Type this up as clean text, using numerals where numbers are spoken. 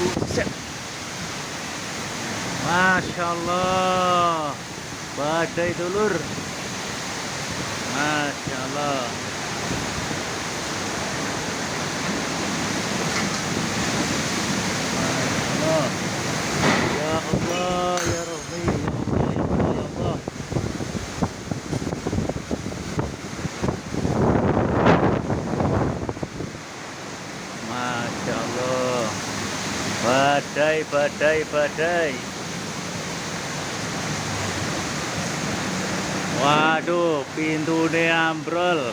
Buset. Masya Allah, badai dulur. Masya Allah. Masya Allah. Ya Allah, ya Rabbi, ya Allah, ya Allah, ya Allah. Masya Allah. Badai, badai, badai. Waduh, pintunya ambrol.